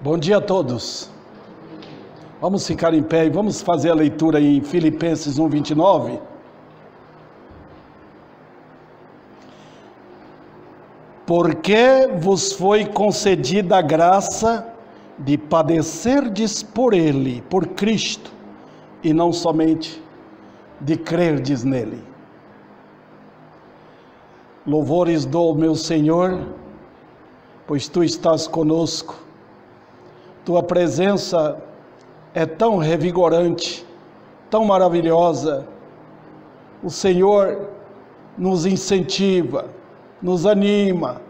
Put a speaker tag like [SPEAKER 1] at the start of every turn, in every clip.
[SPEAKER 1] Bom dia a todos. Vamos ficar em pé e vamos fazer a leitura em Filipenses 1:29. Porque vos foi concedida a graça de padecerdes por Ele, por Cristo, e não somente de crerdes nele. Louvores dou, meu Senhor, pois Tu estás conosco. Tua presença é tão revigorante, tão maravilhosa. O Senhor nos incentiva, nos anima,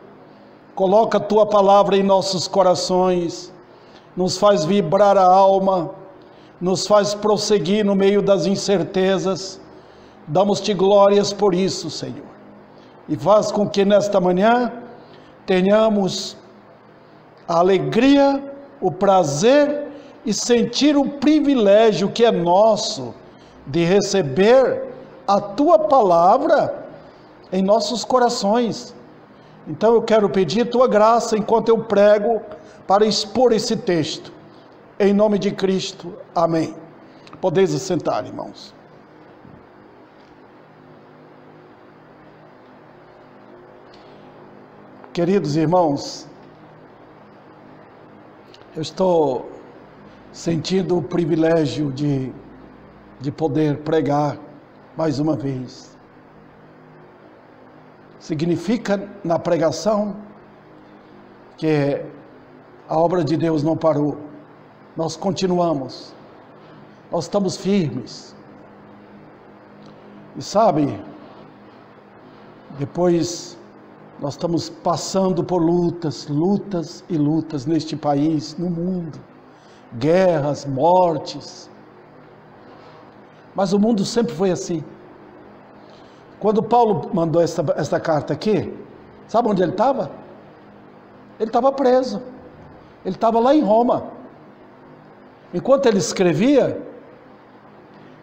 [SPEAKER 1] coloca a Tua palavra em nossos corações, nos faz vibrar a alma, nos faz prosseguir no meio das incertezas. Damos-Te glórias por isso, Senhor. E faz com que nesta manhã tenhamos a alegria, o prazer e sentir o privilégio que é nosso de receber a Tua palavra em nossos corações. Então eu quero pedir Tua graça enquanto eu prego para expor esse texto. Em nome de Cristo, amém. Podeis sentar, irmãos. Queridos irmãos, eu estou sentindo o privilégio de poder pregar mais uma vez. Significa na pregação que a obra de Deus não parou. Nós continuamos, nós estamos firmes. E sabe, depois nós estamos passando por lutas e lutas neste país, no mundo. Guerras, mortes. Mas o mundo sempre foi assim. Quando Paulo mandou esta carta aqui, sabe onde ele estava? Ele estava preso. Ele estava lá em Roma. Enquanto ele escrevia,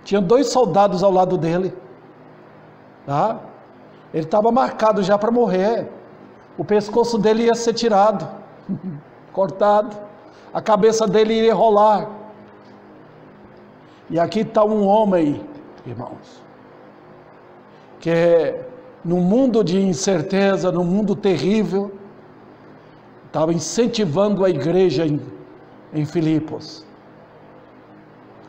[SPEAKER 1] tinha 2 soldados ao lado dele. Tá? Ele estava marcado já para morrer. O pescoço dele ia ser tirado, cortado. A cabeça dele iria rolar. E aqui está um homem, irmãos, que num mundo de incerteza, num mundo terrível, estava incentivando a igreja em Filipos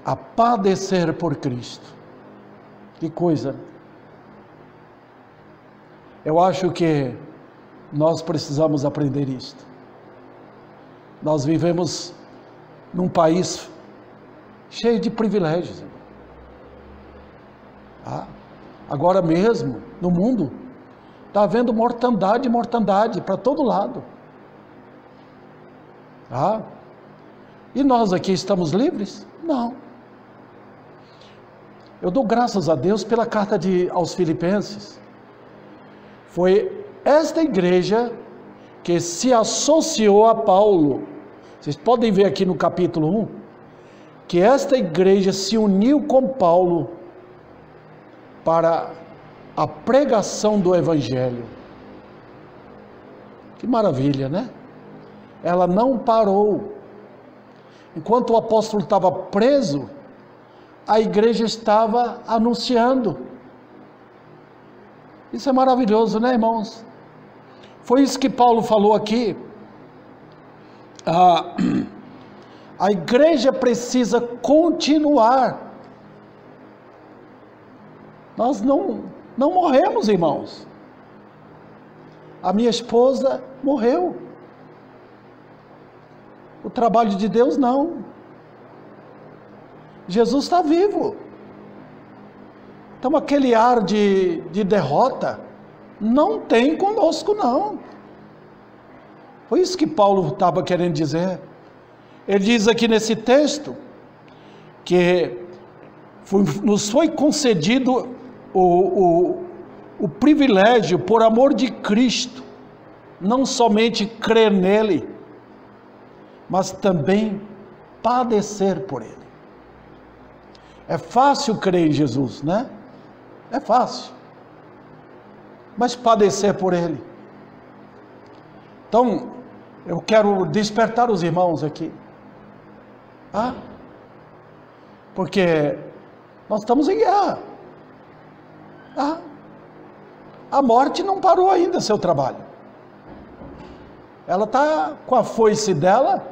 [SPEAKER 1] a padecer por Cristo. Que coisa! Eu acho que nós precisamos aprender isto. Nós vivemos num país cheio de privilégios. Agora mesmo, no mundo, está havendo mortandade para todo lado. E nós aqui estamos livres? Não. Eu dou graças a Deus pela carta aos Filipenses. Foi esta igreja que se associou a Paulo. Vocês podem ver aqui no capítulo 1, que esta igreja se uniu com Paulo para a pregação do Evangelho. Que maravilha, né? Ela não parou. Enquanto o apóstolo estava preso, a igreja estava anunciando. Isso é maravilhoso, né, irmãos? Foi isso que Paulo falou aqui. A igreja precisa continuar. Nós não morremos, irmãos. A minha esposa morreu. O trabalho de Deus não. Jesus está vivo. Então aquele ar de derrota não tem conosco, não. Foi isso que Paulo estava querendo dizer. Ele diz aqui nesse texto que nos foi concedido o privilégio, por amor de Cristo, não somente crer nele, mas também padecer por ele. É fácil crer em Jesus, né? É fácil. Mas padecer por ele. Então, Eu quero despertar os irmãos aqui. Porque nós estamos em guerra. A morte não parou ainda seu trabalho. Ela está com a foice dela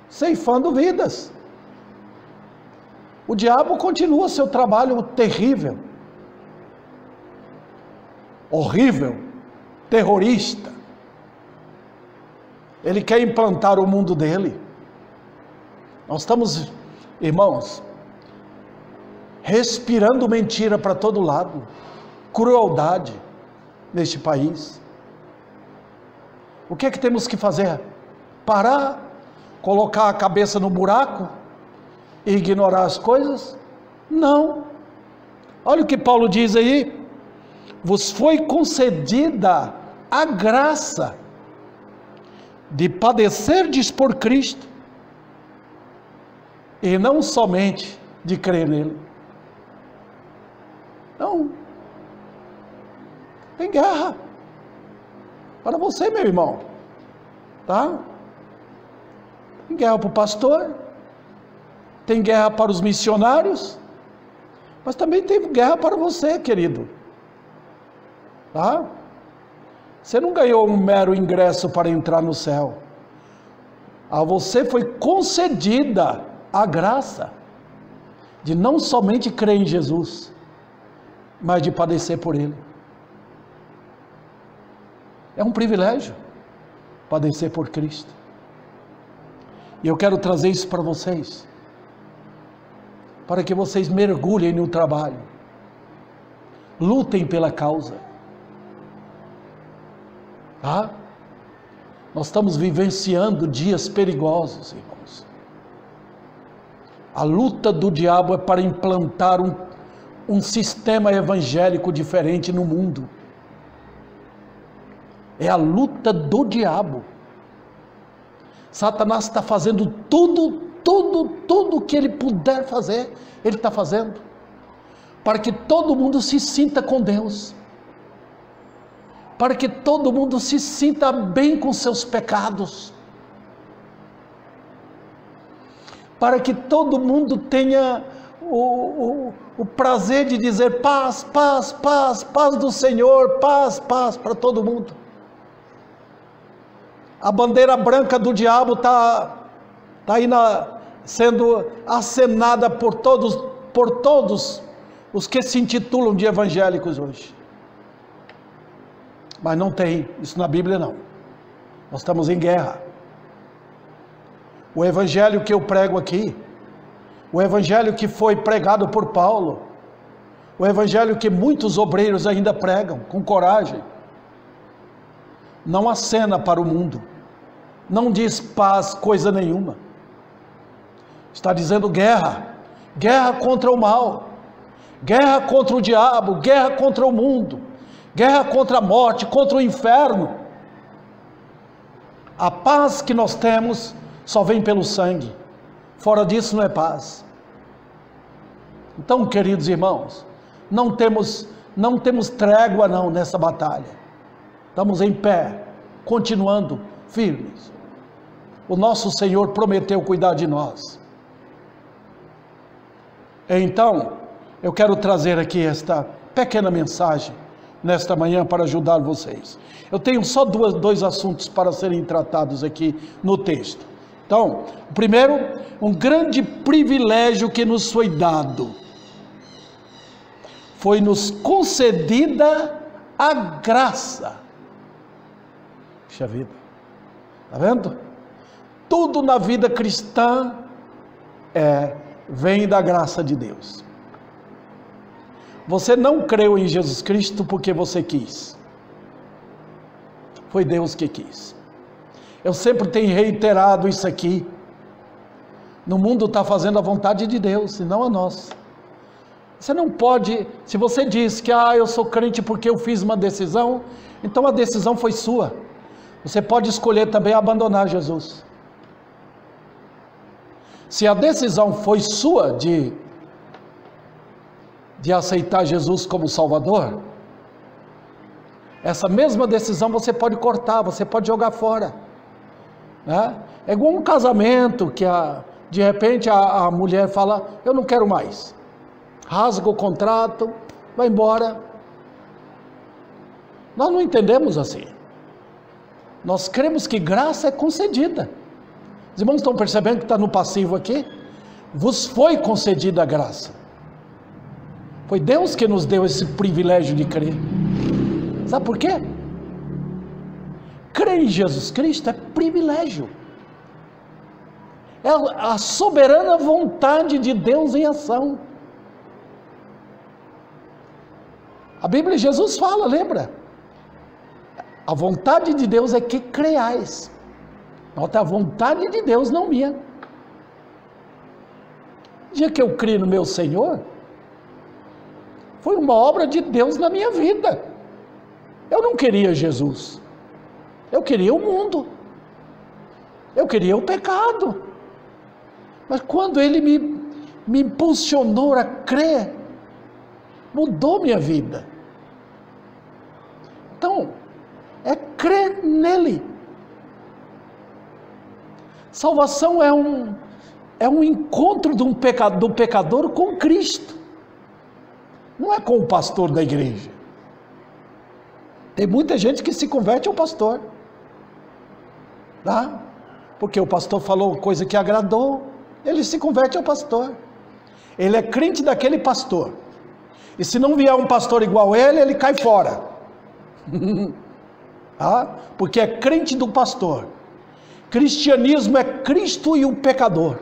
[SPEAKER 1] ceifando vidas. O diabo continua seu trabalho terrível, horrível, terrorista. Ele quer implantar o mundo dele. Nós estamos, irmãos, respirando mentira para todo lado, crueldade neste país. O que é que temos que fazer? Parar, colocar a cabeça no buraco e ignorar as coisas? Não. Olha o que Paulo diz aí: vos foi concedida a graça de padecerdes por Cristo, e não somente de crer nele. Não. Tem guerra para você, meu irmão, tá? Tem guerra para o pastor, tem guerra para os missionários, mas também tem guerra para você, querido, tá? Você não ganhou um mero ingresso para entrar no céu. A você foi concedida a graça de não somente crer em Jesus, mas de padecer por Ele. É um privilégio padecer por Cristo. E eu quero trazer isso para vocês, para que vocês mergulhem no trabalho, lutem pela causa. Nós estamos vivenciando dias perigosos, irmãos. A luta do diabo é para implantar um sistema evangélico diferente no mundo. É a luta do diabo. Satanás está fazendo tudo que ele puder fazer, ele está fazendo, para que todo mundo se sinta com Deus, para que todo mundo se sinta bem com seus pecados, para que todo mundo tenha o prazer de dizer paz, paz, paz, paz do Senhor, paz, paz para todo mundo. A bandeira branca do diabo está aí sendo acenada por todos os que se intitulam de evangélicos hoje. Mas não tem isso na Bíblia, não. Nós estamos em guerra. O evangelho que eu prego aqui, o evangelho que foi pregado por Paulo, o evangelho que muitos obreiros ainda pregam com coragem, não acena para o mundo, não diz paz coisa nenhuma, está dizendo guerra, guerra contra o mal, guerra contra o diabo, guerra contra o mundo, guerra contra a morte, contra o inferno. A paz que nós temos só vem pelo sangue, fora disso não é paz. Então, queridos irmãos, não temos trégua não nessa batalha, estamos em pé, continuando firmes. O nosso Senhor prometeu cuidar de nós. Então, eu quero trazer aqui esta pequena mensagem nesta manhã para ajudar vocês. Eu tenho só dois assuntos para serem tratados aqui no texto. Então, o primeiro, um grande privilégio que nos foi dado. Foi nos concedida a graça. Puxa vida, está vendo? Tudo na vida cristã vem da graça de Deus. Você não creu em Jesus Cristo porque você quis. Foi Deus que quis. Eu sempre tenho reiterado isso aqui. No mundo está fazendo a vontade de Deus, e não a nossa. Você não pode, se você diz que eu sou crente porque eu fiz uma decisão, então a decisão foi sua. Você pode escolher também abandonar Jesus. Se a decisão foi sua de aceitar Jesus como Salvador, essa mesma decisão você pode cortar, você pode jogar fora. né? É igual um casamento que de repente a mulher fala, eu não quero mais, rasga o contrato, vai embora. Nós não entendemos assim. Nós cremos que graça é concedida. Os irmãos estão percebendo que está no passivo aqui? Vos foi concedida a graça. Foi Deus que nos deu esse privilégio de crer. Sabe por quê? Crer em Jesus Cristo é privilégio. É a soberana vontade de Deus em ação. A Bíblia de Jesus fala, lembra? A vontade de Deus é que creiais. Nota, a vontade de Deus, não minha. O dia que eu criei no meu Senhor, foi uma obra de Deus na minha vida. Eu não queria Jesus. Eu queria o mundo. Eu queria o pecado. Mas quando Ele me impulsionou a crer, mudou minha vida. Então, é crer nele. Salvação é um encontro do pecador com Cristo. Não é com o pastor da igreja. Tem muita gente que se converte ao pastor. Tá? Porque o pastor falou coisa que agradou, ele se converte ao pastor. Ele é crente daquele pastor. E se não vier um pastor igual ele cai fora. Tá? Porque é crente do pastor. Cristianismo é Cristo e o pecador.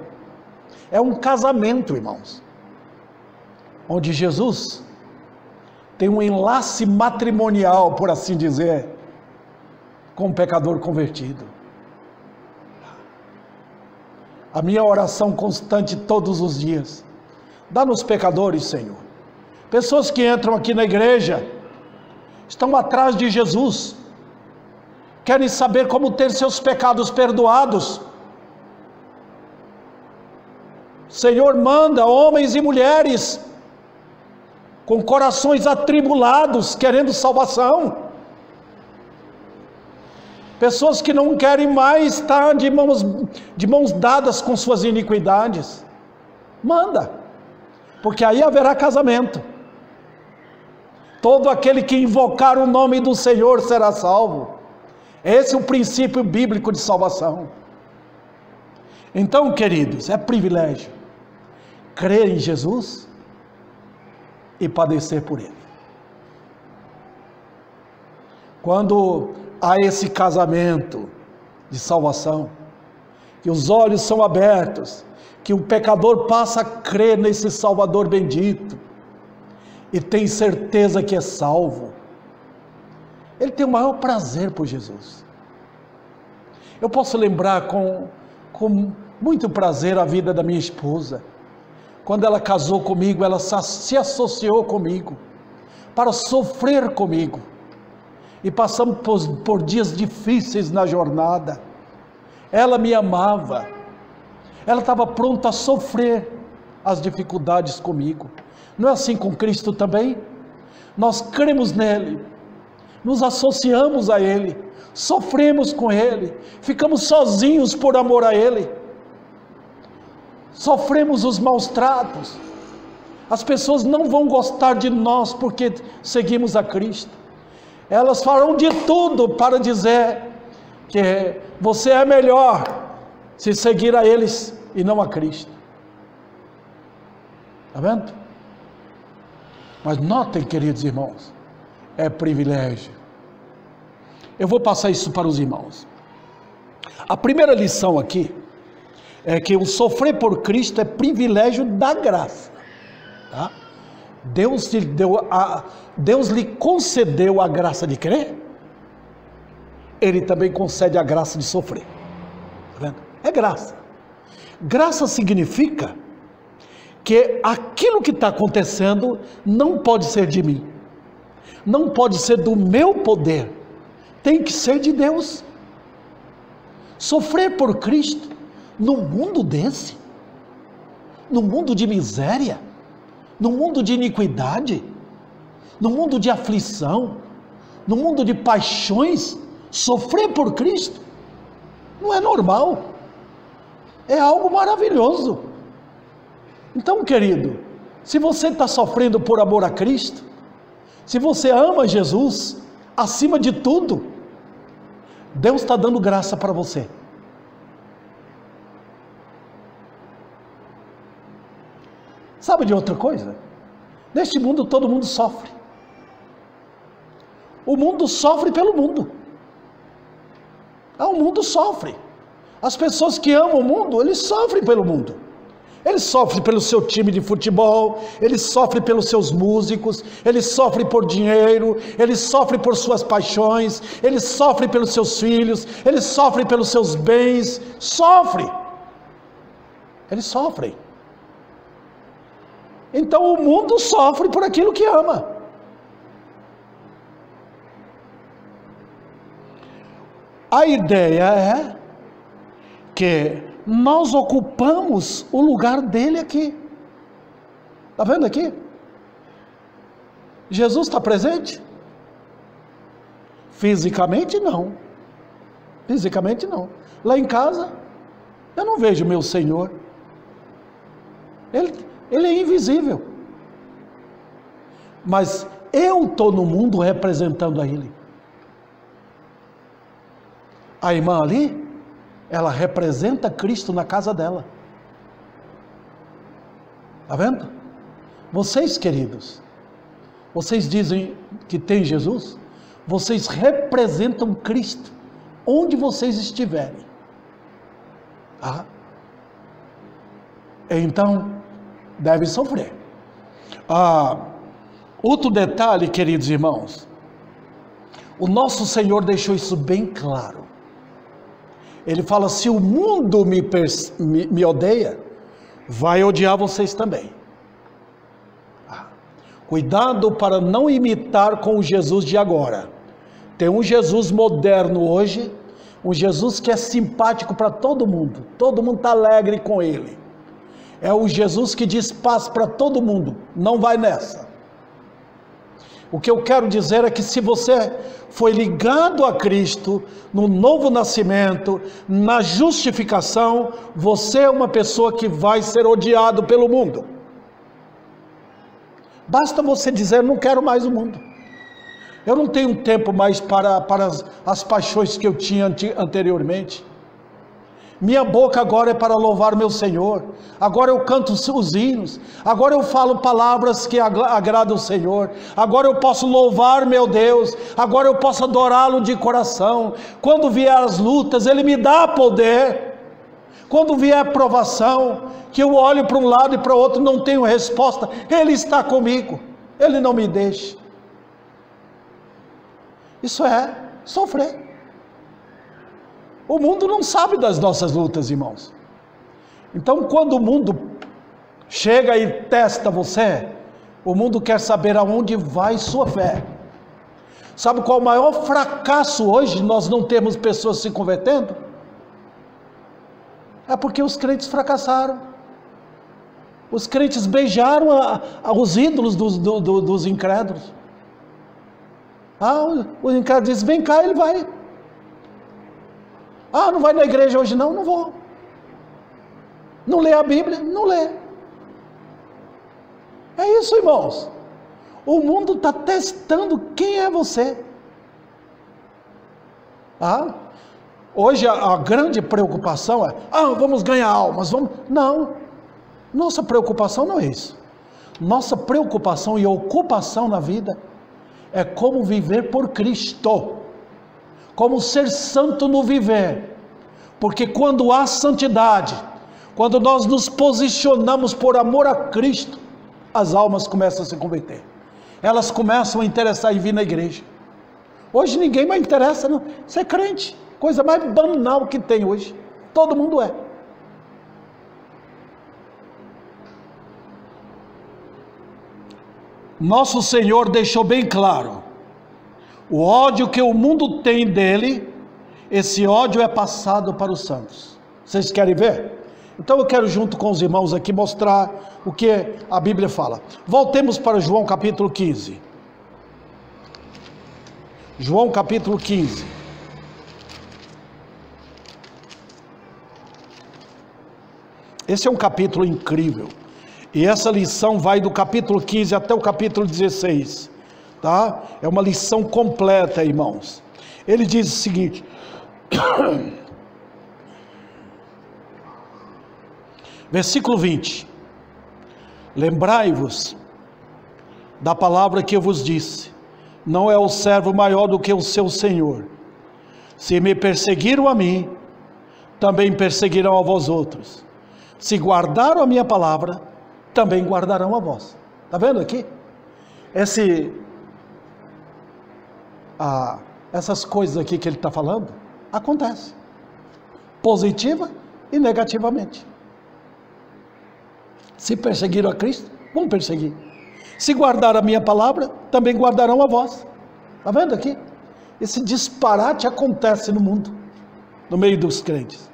[SPEAKER 1] É um casamento, irmãos, onde Jesus tem um enlace matrimonial, por assim dizer, com o pecador convertido. A minha oração constante todos os dias: dá-nos pecadores, Senhor. Pessoas que entram aqui na igreja, estão atrás de Jesus, querem saber como ter seus pecados perdoados. Senhor, manda homens e mulheres com corações atribulados, querendo salvação. Pessoas que não querem mais estar de mãos dadas com suas iniquidades. Manda, porque aí haverá casamento. Todo aquele que invocar o nome do Senhor será salvo. Esse é o princípio bíblico de salvação. Então, queridos, é privilégio crer em Jesus e padecer por Ele. Quando há esse casamento de salvação, que os olhos são abertos, que o pecador passa a crer nesse Salvador bendito, e tem certeza que é salvo, ele tem o maior prazer por Jesus. Eu posso lembrar com muito prazer a vida da minha esposa. Quando ela casou comigo, ela se associou comigo, para sofrer comigo, e passamos por dias difíceis na jornada. Ela me amava, ela estava pronta a sofrer as dificuldades comigo. Não é assim com Cristo também? Nós cremos nele, nos associamos a Ele, sofremos com Ele, ficamos sozinhos por amor a Ele, sofremos os maus tratos. As pessoas não vão gostar de nós porque seguimos a Cristo. Elas farão de tudo para dizer que você é melhor se seguir a eles e não a Cristo. Está vendo? Mas notem, queridos irmãos, é privilégio. Eu vou passar isso para os irmãos. A primeira lição aqui é que o sofrer por Cristo é privilégio da graça. Tá? Deus lhe concedeu a graça de crer, Ele também concede a graça de sofrer. Tá vendo? É graça. Graça significa que aquilo que está acontecendo não pode ser de mim, não pode ser do meu poder, tem que ser de Deus. Sofrer por Cristo num mundo desse, num mundo de miséria, num mundo de iniquidade, num mundo de aflição, num mundo de paixões, sofrer por Cristo Não é normal. É algo maravilhoso. Então, querido, se você está sofrendo por amor a Cristo, se você ama Jesus, acima de tudo, Deus está dando graça para você. Sabe de outra coisa? Neste mundo todo mundo sofre. O mundo sofre pelo mundo. O mundo sofre. As pessoas que amam o mundo, eles sofrem pelo mundo. Eles sofrem pelo seu time de futebol, eles sofrem pelos seus músicos, eles sofrem por dinheiro, eles sofrem por suas paixões, eles sofrem pelos seus filhos, eles sofrem pelos seus bens, sofrem. Eles sofrem. Então o mundo sofre por aquilo que ama. A ideia é que nós ocupamos o lugar dele aqui. Está vendo aqui? Jesus está presente? Fisicamente não. Fisicamente não. Lá em casa, eu não vejo meu Senhor. Ele é invisível. Mas eu estou no mundo representando a Ele. A irmã ali, ela representa Cristo na casa dela. Está vendo? Vocês, queridos, vocês dizem que tem Jesus, vocês representam Cristo onde vocês estiverem. Tá? Então, deve sofrer. Outro detalhe, queridos irmãos, o nosso Senhor deixou isso bem claro. Ele fala, se o mundo me odeia, vai odiar vocês também. Cuidado para não imitar com o Jesus de agora. Tem um Jesus moderno hoje, um Jesus que é simpático para todo mundo está alegre com ele. É o Jesus que diz paz para todo mundo, não vai nessa. O que eu quero dizer é que se você foi ligado a Cristo, no novo nascimento, na justificação, você é uma pessoa que vai ser odiado pelo mundo. Basta você dizer, não quero mais o mundo. Eu não tenho tempo mais para as paixões que eu tinha anteriormente. Minha boca agora é para louvar meu Senhor. Agora eu canto os hinos. Agora eu falo palavras que agradam o Senhor. Agora eu posso louvar meu Deus. Agora eu posso adorá-lo de coração. Quando vier as lutas, Ele me dá poder. Quando vier a provação, que eu olho para um lado e para o outro, não tenho resposta, Ele está comigo. Ele não me deixa. Isso é sofrer. O mundo não sabe das nossas lutas, irmãos. Então, quando o mundo chega e testa você, o mundo quer saber aonde vai sua fé. Sabe qual é o maior fracasso hoje? Nós não temos pessoas se convertendo? É porque os crentes fracassaram. Os crentes beijaram os ídolos dos incrédulos. O incrédulo diz, vem cá, ele vai. Não vai na igreja hoje não? Não vou. Não lê a Bíblia? Não lê. É isso, irmãos. O mundo está testando quem é você. Hoje a grande preocupação é, vamos ganhar almas, vamos... Não, nossa preocupação não é isso. Nossa preocupação e ocupação na vida é como viver por Cristo. Como ser santo no viver, porque quando há santidade, quando nós nos posicionamos por amor a Cristo, as almas começam a se converter, elas começam a interessar em vir na igreja. Hoje ninguém mais interessa, não. Ser crente, coisa mais banal que tem hoje, todo mundo é. Nosso Senhor deixou bem claro, o ódio que o mundo tem dele, esse ódio é passado para os santos. Vocês querem ver? Então eu quero junto com os irmãos aqui mostrar o que a Bíblia fala. Voltemos para João capítulo 15. João capítulo 15. Esse é um capítulo incrível. E essa lição vai do capítulo 15 até o capítulo 16. Tá? É uma lição completa, irmãos. Ele diz o seguinte: versículo 20: lembrai-vos da palavra que eu vos disse, não é o servo maior do que o seu senhor. Se me perseguiram a mim, também perseguirão a vós outros. Se guardaram a minha palavra, também guardarão a vós. Está vendo aqui? Essas coisas aqui que ele está falando, acontecem. Positiva e negativamente. Se perseguiram a Cristo, vão perseguir. Se guardaram a minha palavra, também guardarão a vós. Está vendo aqui? Esse disparate acontece no mundo, no meio dos crentes.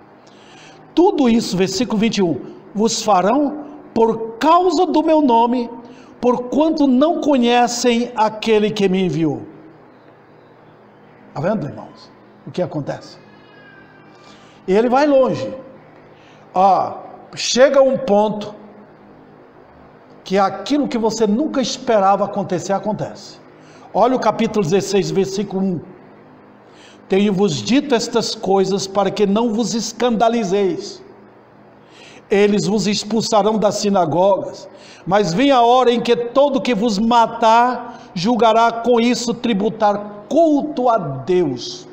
[SPEAKER 1] Tudo isso, versículo 21, vos farão por causa do meu nome, porquanto não conhecem aquele que me enviou. Está vendo, irmãos, o que acontece? E ele vai longe. Chega um ponto que aquilo que você nunca esperava acontecer, acontece. Olha o capítulo 16, versículo 1. Tenho-vos dito estas coisas para que não vos escandalizeis. Eles vos expulsarão das sinagogas, mas vem a hora em que todo que vos matar, julgará com isso tributar culto a Deus.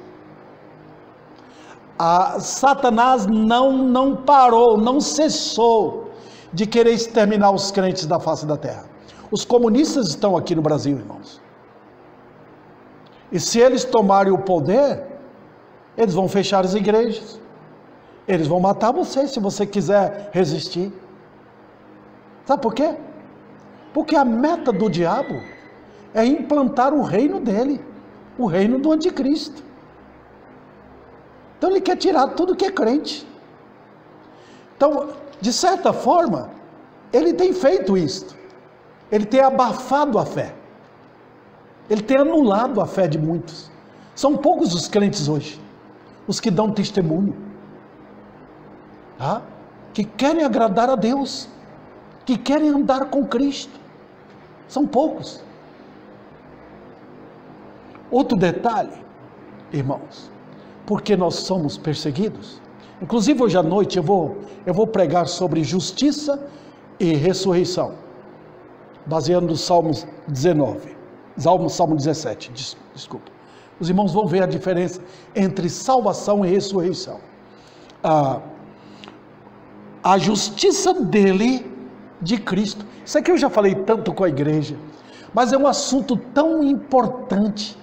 [SPEAKER 1] Satanás não parou, não cessou de querer exterminar os crentes da face da terra. Os comunistas estão aqui no Brasil, irmãos. E se eles tomarem o poder, eles vão fechar as igrejas. Eles vão matar você se você quiser resistir. Sabe por quê? Porque a meta do diabo é implantar o reino dele, o reino do anticristo. Então ele quer tirar tudo que é crente. Então, de certa forma, ele tem feito isto. Ele tem abafado a fé. Ele tem anulado a fé de muitos. São poucos os crentes hoje, os que dão testemunho, tá? Que querem agradar a Deus, que querem andar com Cristo. São poucos. Outro detalhe, irmãos, porque nós somos perseguidos. Inclusive hoje à noite eu vou pregar sobre justiça e ressurreição, baseando no Salmos 19, Salmo 17, desculpa. Os irmãos vão ver a diferença entre salvação e ressurreição. A justiça dele, de Cristo, isso aqui eu já falei tanto com a igreja, mas é um assunto tão importante,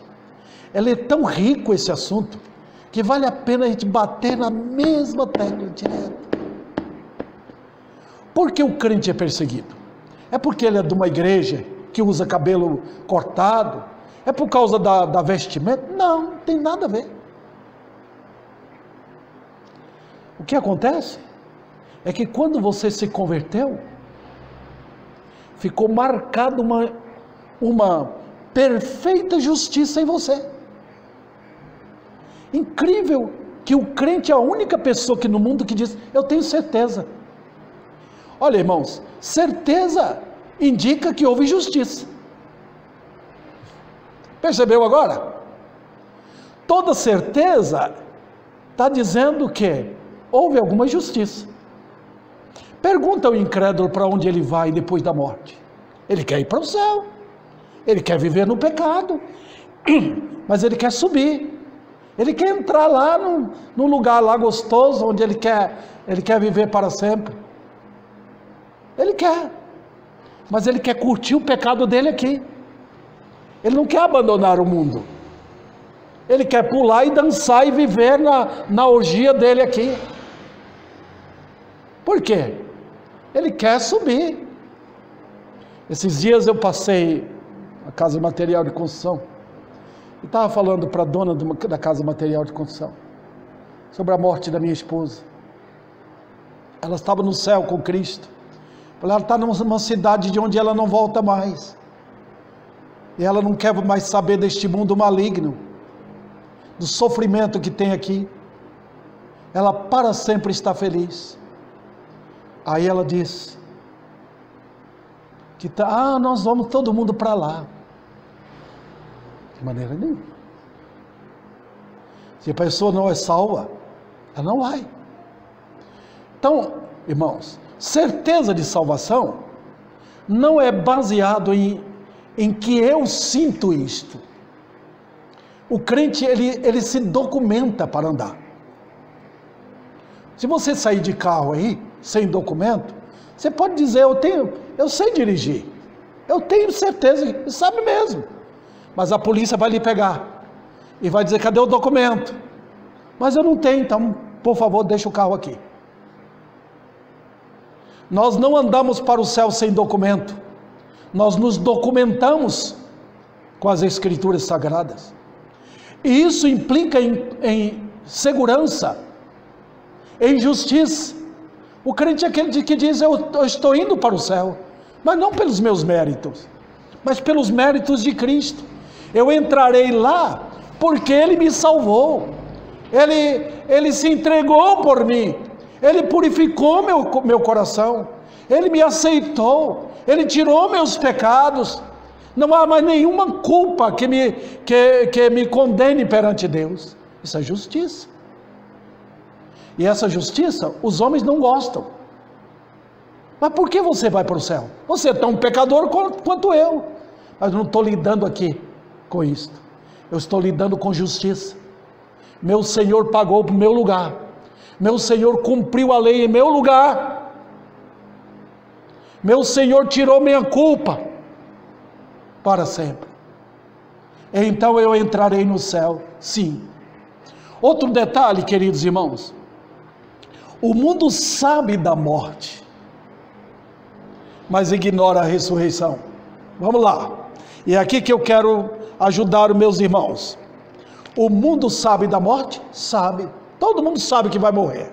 [SPEAKER 1] ele é tão rico esse assunto, que vale a pena a gente bater na mesma tecla direto. Por que o crente é perseguido? É porque ele é de uma igreja que usa cabelo cortado? É por causa da vestimenta? Não tem nada a ver. O que acontece é que quando você se converteu, ficou marcado uma perfeita justiça em você. Incrível que o crente é a única pessoa que no mundo que diz, eu tenho certeza. Olha, irmãos, certeza indica que houve justiça. Percebeu agora? Toda certeza está dizendo que houve alguma justiça. Pergunta ao incrédulo para onde ele vai depois da morte. Ele quer ir para o céu, ele quer viver no pecado, mas ele quer subir. Ele quer entrar lá num lugar lá gostoso, onde ele quer viver para sempre. Ele quer, mas ele quer curtir o pecado dele aqui. Ele não quer abandonar o mundo. Ele quer pular e dançar e viver na orgia dele aqui. Por quê? Ele quer subir. Esses dias eu passei na casa de material de construção e estava falando para a dona da casa de material de construção sobre a morte da minha esposa. Ela estava no céu com Cristo. Ela está numa cidade de onde ela não volta mais. E ela não quer mais saber deste mundo maligno, do sofrimento que tem aqui. Ela para sempre está feliz. Aí ela disse que nós vamos todo mundo para lá. De maneira nenhuma. Se a pessoa não é salva, ela não vai. Então, irmãos, certeza de salvação não é baseado em que eu sinto isto. O crente, ele se documenta para andar. Se você sair de carro aí, sem documento, você pode dizer, eu sei dirigir, eu tenho certeza, e sabe mesmo, mas a polícia vai lhe pegar, e vai dizer, cadê o documento? Mas eu não tenho, então, por favor, deixa o carro aqui. Nós não andamos para o céu sem documento, nós nos documentamos com as Escrituras Sagradas, e isso implica em segurança, em justiça. O crente é aquele que diz, eu estou indo para o céu, mas não pelos meus méritos, mas pelos méritos de Cristo. Eu entrarei lá porque Ele me salvou, Ele se entregou por mim, Ele purificou meu coração, Ele me aceitou, Ele tirou meus pecados, não há mais nenhuma culpa que me condene perante Deus. Isso é justiça. E essa justiça, os homens não gostam. Mas por que você vai para o céu? Você é tão pecador quanto eu. Mas eu não estou lidando aqui com isso. Eu estou lidando com justiça. Meu Senhor pagou para o meu lugar. Meu Senhor cumpriu a lei em meu lugar. Meu Senhor tirou minha culpa para sempre. Então eu entrarei no céu, sim. Outro detalhe, queridos irmãos. O mundo sabe da morte, mas ignora a ressurreição. Vamos lá. E é aqui que eu quero ajudar os meus irmãos. O mundo sabe da morte? Sabe. Todo mundo sabe que vai morrer.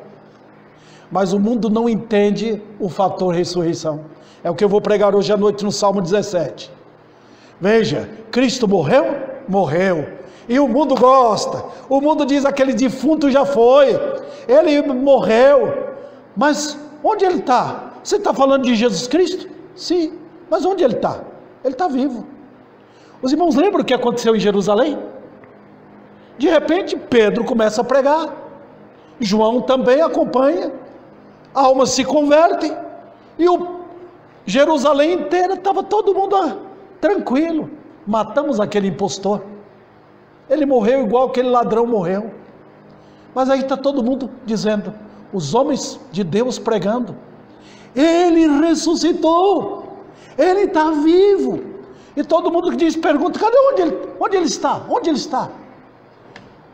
[SPEAKER 1] Mas o mundo não entende o fator ressurreição. É o que eu vou pregar hoje à noite no Salmo 17. Veja, Cristo morreu? Morreu. E o mundo gosta. O mundo diz, aquele defunto já foi. Ele morreu. Mas onde ele está? Você está falando de Jesus Cristo? Sim. Mas onde ele está? Ele está vivo. Os irmãos lembram o que aconteceu em Jerusalém? De repente Pedro começa a pregar. João também acompanha. Almas se convertem. E Jerusalém inteira estava todo mundo tranquilo. Matamos aquele impostor. Ele morreu igual aquele ladrão morreu. Mas aí está todo mundo dizendo, os homens de Deus pregando, Ele ressuscitou, Ele está vivo. E todo mundo que diz, pergunta, cadê onde ele está? Onde ele está?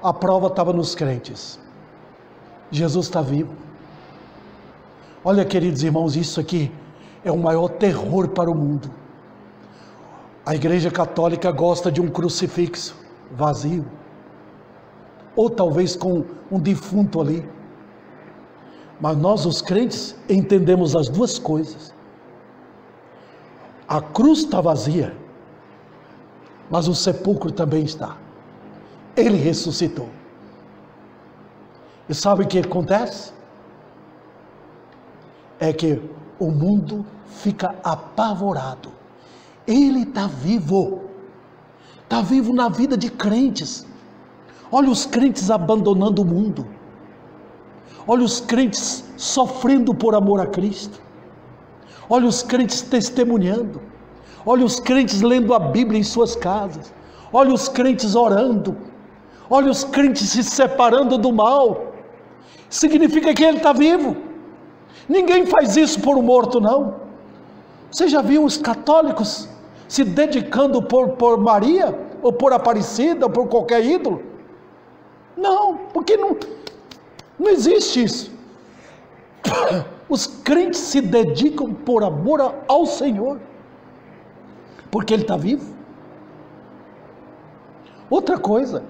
[SPEAKER 1] A prova estava nos crentes. Jesus está vivo. Olha, queridos irmãos, isso aqui é o maior terror para o mundo. A Igreja Católica gosta de um crucifixo vazio, ou talvez com um defunto ali, mas nós os crentes entendemos as duas coisas. A cruz está vazia, mas o sepulcro também está. Ele ressuscitou. E sabe o que acontece? É que o mundo fica apavorado. Ele está vivo. Está vivo na vida de crentes. Olha os crentes abandonando o mundo. Olha os crentes sofrendo por amor a Cristo. Olha os crentes testemunhando. Olha os crentes lendo a Bíblia em suas casas. Olha os crentes orando. Olha os crentes se separando do mal. Significa que ele está vivo. Ninguém faz isso por um morto, não. Você já viu os católicos se dedicando por Maria, ou por Aparecida, ou por qualquer ídolo? Não, porque não existe isso. Os crentes se dedicam por amor ao Senhor, porque Ele está vivo. Outra coisa,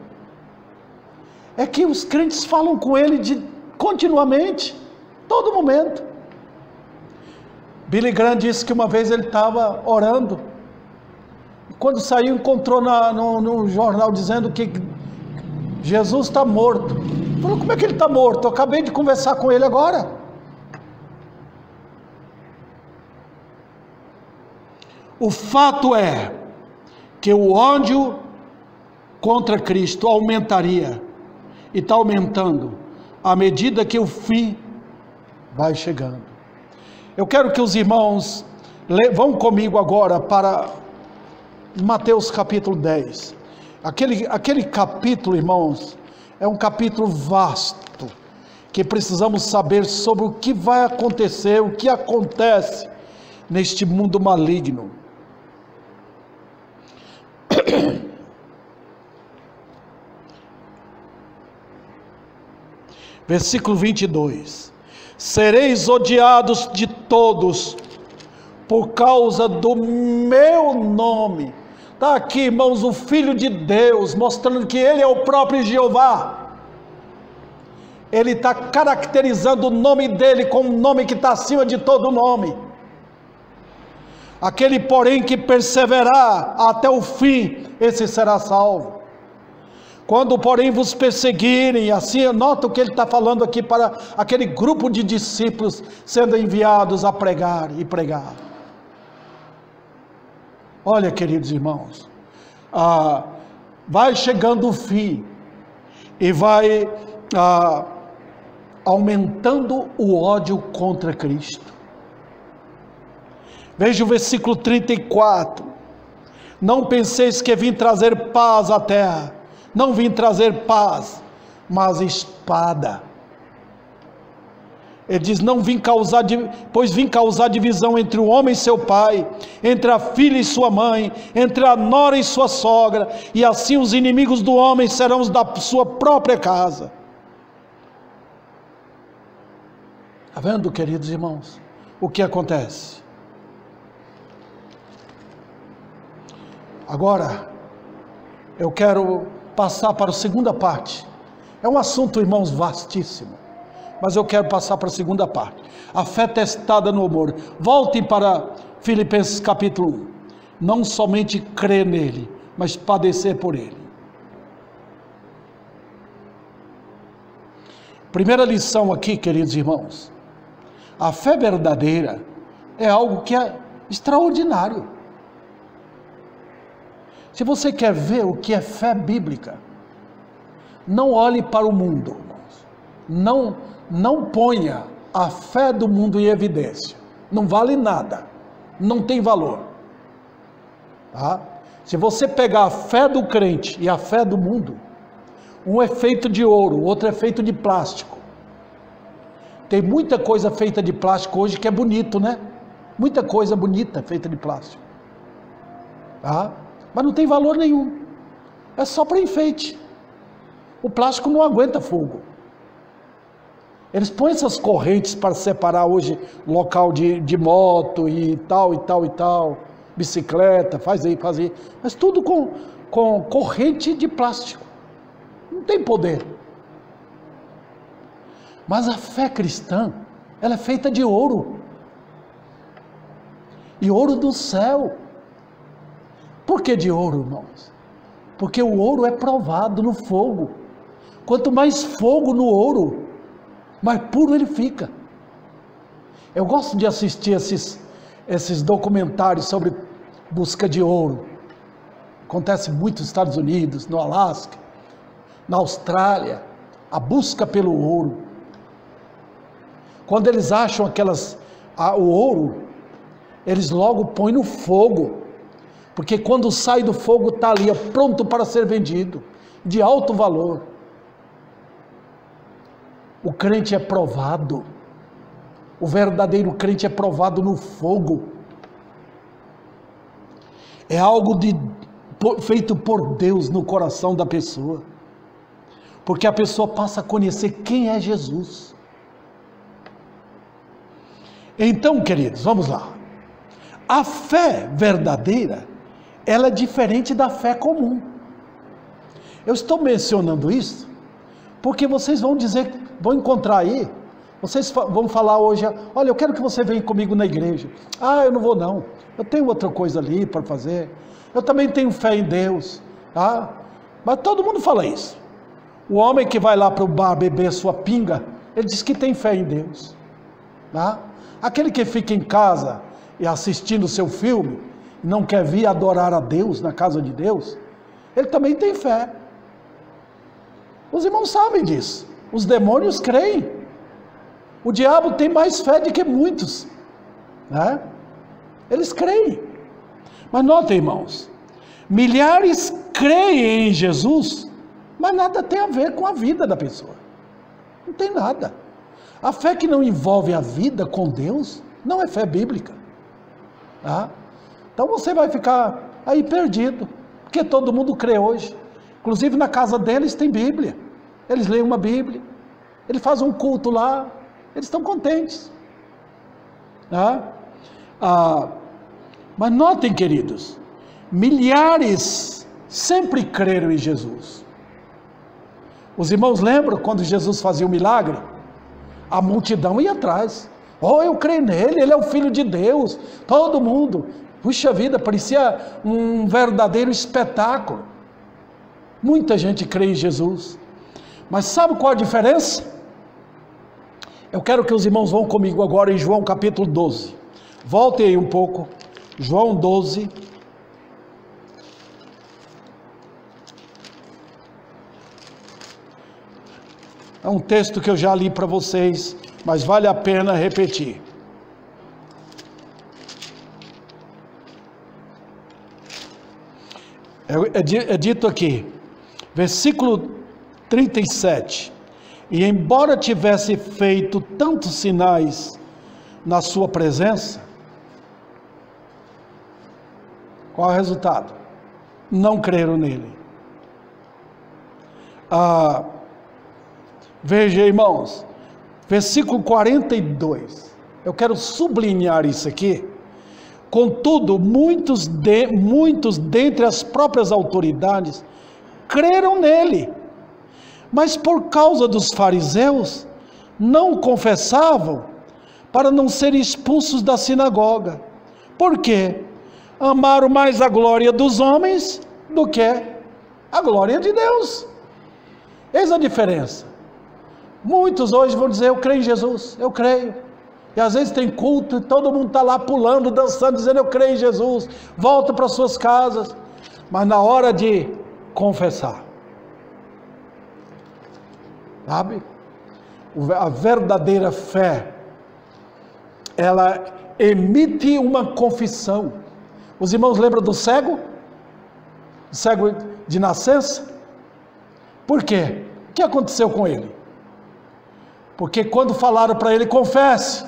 [SPEAKER 1] é que os crentes falam com Ele continuamente, todo momento. Billy Graham disse que uma vez ele estava orando, e quando saiu encontrou no jornal dizendo que Jesus está morto. Falou, como é que ele está morto? Eu acabei de conversar com ele agora. O fato é que o ódio contra Cristo aumentaria, e está aumentando, à medida que o fim vai chegando. Eu quero que os irmãos vão comigo agora para Mateus capítulo 10. Aquele capítulo, irmãos, é um capítulo vasto, que precisamos saber sobre o que vai acontecer, o que acontece neste mundo maligno. Versículo 22. Sereis odiados de todos por causa do meu nome. Está aqui, irmãos, o Filho de Deus, mostrando que Ele é o próprio Jeová. Ele está caracterizando o nome dEle como um nome que está acima de todo nome. Aquele, porém, que perseverar até o fim, esse será salvo. Quando, porém, vos perseguirem, assim, nota o que ele está falando aqui para aquele grupo de discípulos sendo enviados a pregar e pregar. Olha, queridos irmãos, vai chegando o fim e vai aumentando o ódio contra Cristo. Veja o versículo 34. Não penseis que vim trazer paz à terra. Não vim trazer paz, mas espada. Ele diz, pois vim causar divisão entre o homem e seu pai, entre a filha e sua mãe, entre a nora e sua sogra, e assim os inimigos do homem serão os da sua própria casa. Está vendo, queridos irmãos, o que acontece? Agora, eu quero passar para a segunda parte. É um assunto, irmãos, vastíssimo, mas eu quero passar para a segunda parte. A fé testada no amor. Voltem para Filipenses capítulo 1. Não somente crer nele, mas padecer por ele. Primeira lição aqui, queridos irmãos. A fé verdadeira é algo que é extraordinário. Se você quer ver o que é fé bíblica, não olhe para o mundo, irmãos. Não ponha a fé do mundo em evidência. Não vale nada, não tem valor. Tá? Se você pegar a fé do crente e a fé do mundo, um é feito de ouro, o outro é feito de plástico. Tem muita coisa feita de plástico hoje que é bonito, né? Muita coisa bonita feita de plástico. Tá? Mas não tem valor nenhum, é só para enfeite. O plástico não aguenta fogo. Eles põem essas correntes para separar hoje local de moto e tal, bicicleta, faz aí, mas tudo com corrente de plástico, não tem poder. Mas a fé cristã, ela é feita de ouro, e ouro do céu. Por que de ouro, irmãos? Porque o ouro é provado no fogo. Quanto mais fogo no ouro, mais puro ele fica. Eu gosto de assistir esses documentários sobre busca de ouro. Acontece muito nos Estados Unidos, no Alasca, na Austrália, a busca pelo ouro. Quando eles acham o ouro, eles logo põem no fogo. Porque quando sai do fogo está ali, é pronto para ser vendido, de alto valor. O crente é provado, o verdadeiro crente é provado no fogo. É algo feito por Deus no coração da pessoa, porque a pessoa passa a conhecer quem é Jesus. Então, queridos, vamos lá. A fé verdadeira, ela é diferente da fé comum. Eu estou mencionando isso porque vocês vão dizer, vão encontrar aí, vocês vão falar hoje, olha, eu quero que você venha comigo na igreja. Ah, eu não vou não, eu tenho outra coisa ali para fazer, eu também tenho fé em Deus, tá? Mas todo mundo fala isso. O homem que vai lá para o bar beber sua pinga, ele diz que tem fé em Deus, tá? Aquele que fica em casa e assistindo o seu filme, não quer vir adorar a Deus na casa de Deus, ele também tem fé. Os irmãos sabem disso. Os demônios creem. O diabo tem mais fé do que muitos, né? Eles creem. Mas notem, irmãos, milhares creem em Jesus, mas nada tem a ver com a vida da pessoa. Não tem nada. A fé que não envolve a vida com Deus não é fé bíblica, tá? Então você vai ficar aí perdido, porque todo mundo crê hoje. Inclusive na casa deles tem Bíblia. Eles leem uma Bíblia, eles fazem um culto lá, eles estão contentes, tá? Mas notem, queridos, milhares sempre creram em Jesus. Os irmãos lembram quando Jesus fazia um milagre? A multidão ia atrás. Oh, eu creio nele, ele é o Filho de Deus. Todo mundo. Puxa vida, parecia um verdadeiro espetáculo. Muita gente crê em Jesus. Mas sabe qual a diferença? Eu quero que os irmãos vão comigo agora em João capítulo 12. Voltem aí um pouco. João 12. É um texto que eu já li para vocês, mas vale a pena repetir. É dito aqui, versículo 37. E embora tivesse feito tantos sinais na sua presença, qual é o resultado? Não creram nele. Veja, irmãos, versículo 42, eu quero sublinhar isso aqui. Contudo, muitos dentre as próprias autoridades creram nele, mas por causa dos fariseus, não confessavam para não serem expulsos da sinagoga. Por quê? Amaram mais a glória dos homens do que a glória de Deus. Eis a diferença. Muitos hoje vão dizer, eu creio em Jesus, eu creio. E às vezes tem culto e todo mundo está lá pulando, dançando, dizendo eu creio em Jesus. Volta para suas casas. Mas na hora de confessar, sabe? A verdadeira fé, ela emite uma confissão. Os irmãos lembram do cego? O cego de nascença? Por quê? O que aconteceu com ele? Porque quando falaram para ele, confesse,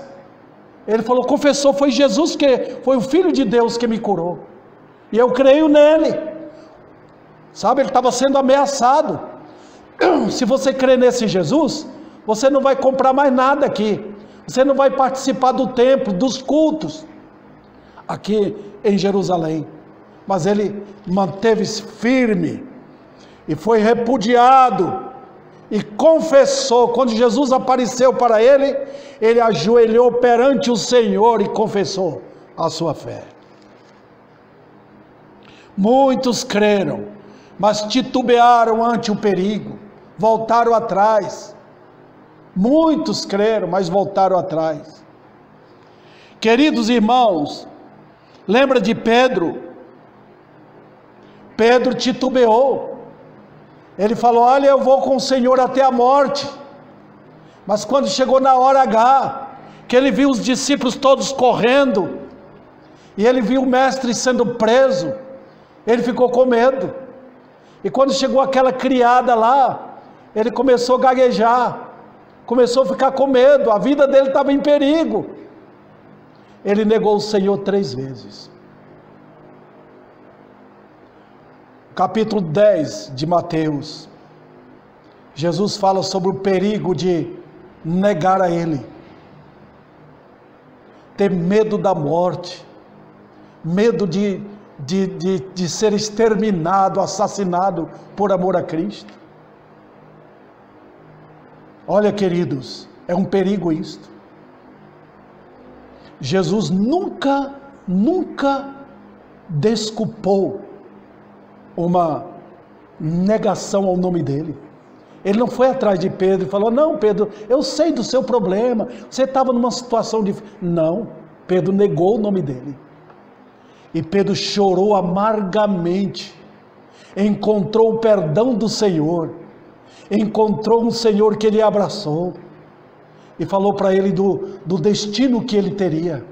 [SPEAKER 1] ele falou, confessou, foi Jesus que, foi o Filho de Deus que me curou, e eu creio nele, sabe, ele estava sendo ameaçado. Se você crê nesse Jesus, você não vai comprar mais nada aqui, você não vai participar do templo, dos cultos, aqui em Jerusalém. Mas ele manteve-se firme, e foi repudiado, e confessou. Quando Jesus apareceu para ele, ele ajoelhou perante o Senhor e confessou a sua fé. Muitos creram, mas titubearam ante o perigo, voltaram atrás. Muitos creram, mas voltaram atrás. Queridos irmãos, lembra de Pedro? Pedro titubeou. Ele falou, olha, eu vou com o Senhor até a morte. Mas quando chegou na hora H, que ele viu os discípulos todos correndo, e ele viu o mestre sendo preso, ele ficou com medo. E quando chegou aquela criada lá, ele começou a gaguejar, começou a ficar com medo, a vida dele estava em perigo. Ele negou o Senhor 3 vezes. Capítulo 10 de Mateus, Jesus fala sobre o perigo de negar a Ele, ter medo da morte, medo de ser exterminado, assassinado por amor a Cristo. Olha, queridos, é um perigo isto. Jesus nunca desculpou uma negação ao nome dele. Ele não foi atrás de Pedro e falou, não, Pedro, eu sei do seu problema, você estava numa situação difícil. Não, Pedro negou o nome dele. E Pedro chorou amargamente, encontrou o perdão do Senhor, encontrou um Senhor que ele abraçou, e falou para ele do destino que ele teria.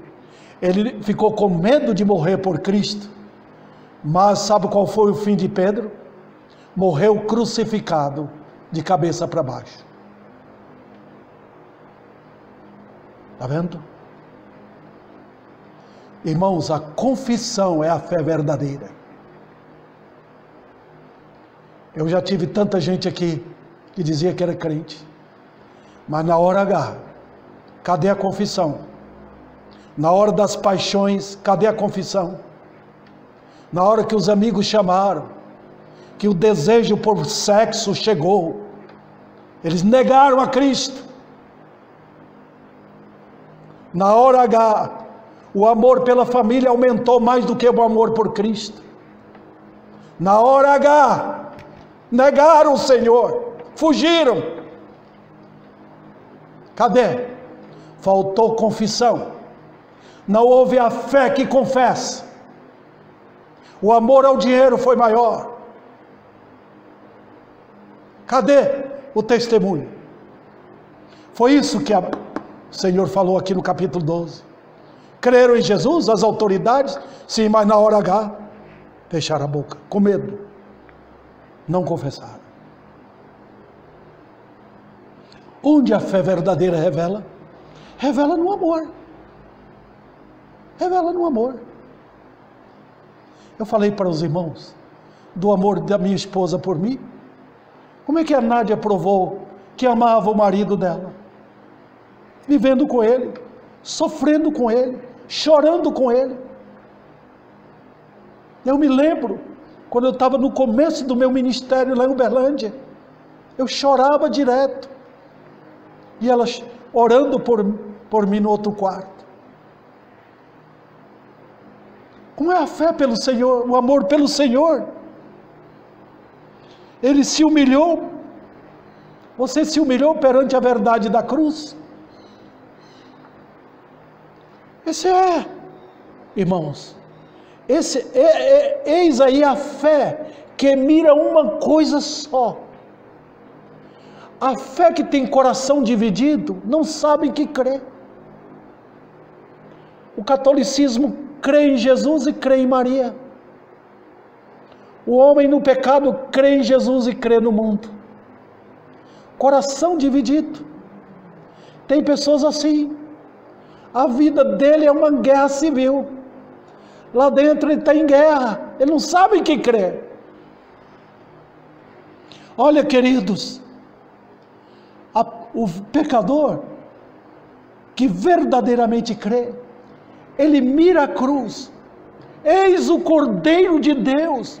[SPEAKER 1] Ele ficou com medo de morrer por Cristo, mas sabe qual foi o fim de Pedro? Morreu crucificado, de cabeça para baixo. Está vendo? Irmãos, a confissão é a fé verdadeira. Eu já tive tanta gente aqui que dizia que era crente, mas na hora H, cadê a confissão? Na hora das paixões, cadê a confissão? Na hora que os amigos chamaram, que o desejo por sexo chegou, eles negaram a Cristo. Na hora H, o amor pela família aumentou mais do que o amor por Cristo. Na hora H, negaram o Senhor, fugiram. Cadê? Faltou confissão. Não houve a fé que confessa. O amor ao dinheiro foi maior. Cadê o testemunho? Foi isso que o Senhor falou aqui no capítulo 12. Creram em Jesus, as autoridades? Sim, mas na hora H, fecharam a boca, com medo. Não confessaram. Onde a fé verdadeira revela? Revela no amor. Revela no amor. Eu falei para os irmãos do amor da minha esposa por mim. Como é que a Nádia provou que amava o marido dela? Vivendo com ele, sofrendo com ele, chorando com ele. Eu me lembro, quando eu estava no começo do meu ministério lá em Uberlândia, eu chorava direto, e ela orando por mim no outro quarto. Como é a fé pelo Senhor, o amor pelo Senhor? Ele se humilhou. Você se humilhou perante a verdade da cruz? Esse é, irmãos, eis aí a fé que mira uma coisa só. A fé que tem coração dividido não sabe que crê. O catolicismo crê em Jesus e crê em Maria. O homem no pecado crê em Jesus e crê no mundo. Coração dividido. Tem pessoas assim. A vida dele é uma guerra civil. Lá dentro ele está em guerra. Ele não sabe em que crê. Olha, queridos, o pecador que verdadeiramente crê, ele mira a cruz. Eis o Cordeiro de Deus.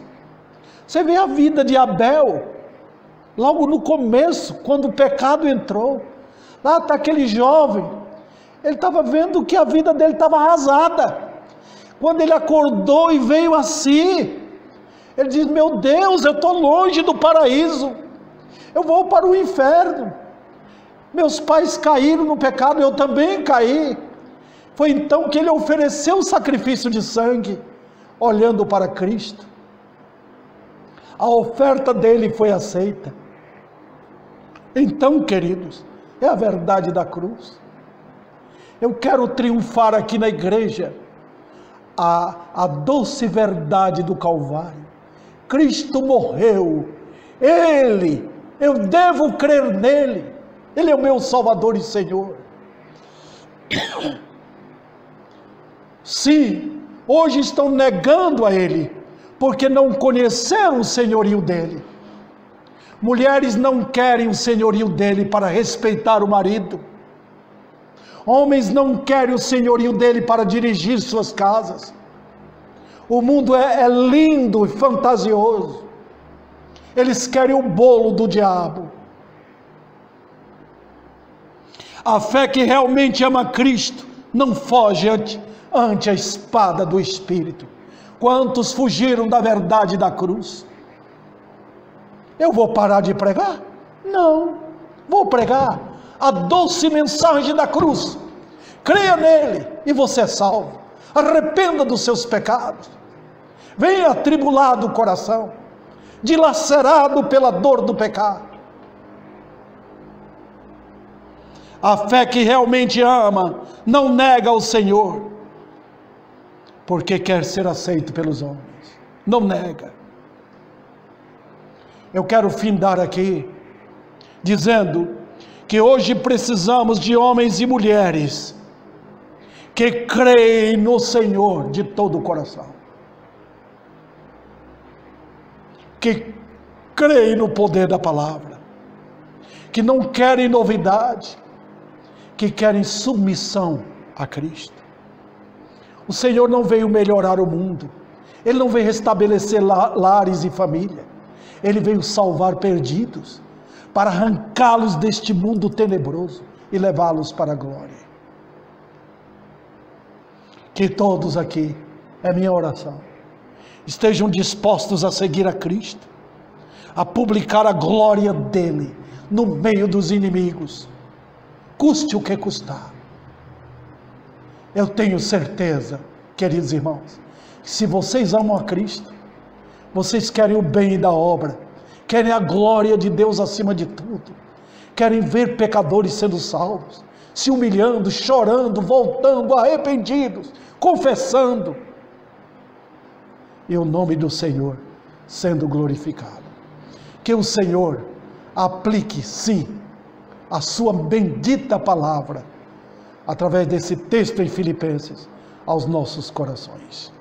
[SPEAKER 1] Você vê a vida de Abel, logo no começo, quando o pecado entrou. Lá está aquele jovem, ele estava vendo que a vida dele estava arrasada. Quando ele acordou e veio a si, ele diz: meu Deus, eu estou longe do paraíso, eu vou para o inferno. Meus pais caíram no pecado, eu também caí. Foi então que ele ofereceu o sacrifício de sangue, olhando para Cristo. A oferta dele foi aceita. Então, queridos, é a verdade da cruz. Eu quero triunfar aqui na igreja a doce verdade do Calvário. Cristo morreu. Ele, eu devo crer nele. Ele é o meu Salvador e Senhor. Sim, hoje estão negando a Ele, porque não conheceram o senhorio dEle. Mulheres não querem o senhorio dEle para respeitar o marido. Homens não querem o senhorio dEle para dirigir suas casas. O mundo é lindo e fantasioso. Eles querem o bolo do diabo. A fé que realmente ama Cristo não foge ante a espada do Espírito. Quantos fugiram da verdade da cruz? Eu vou parar de pregar? Não, vou pregar a doce mensagem da cruz. Creia nele e você é salvo. arrependa dos seus pecados. Venha atribulado o coração, dilacerado pela dor do pecado. A fé que realmente ama, não nega ao Senhor, porque quer ser aceito pelos homens. Não nega. Eu quero findar aqui, dizendo que hoje precisamos de homens e mulheres que creem no Senhor de todo o coração, que creem no poder da palavra, que não querem novidade, que querem submissão a Cristo. O Senhor não veio melhorar o mundo, Ele não veio restabelecer lares e família, Ele veio salvar perdidos, para arrancá-los deste mundo tenebroso e levá-los para a glória. Que todos aqui, é minha oração, estejam dispostos a seguir a Cristo, a publicar a glória dEle no meio dos inimigos, custe o que custar. Eu tenho certeza, queridos irmãos, que se vocês amam a Cristo, vocês querem o bem da obra, querem a glória de Deus acima de tudo, querem ver pecadores sendo salvos, se humilhando, chorando, voltando, arrependidos, confessando, e o nome do Senhor sendo glorificado. Que o Senhor aplique, sim, a sua bendita palavra, através desse texto em Filipenses, aos nossos corações.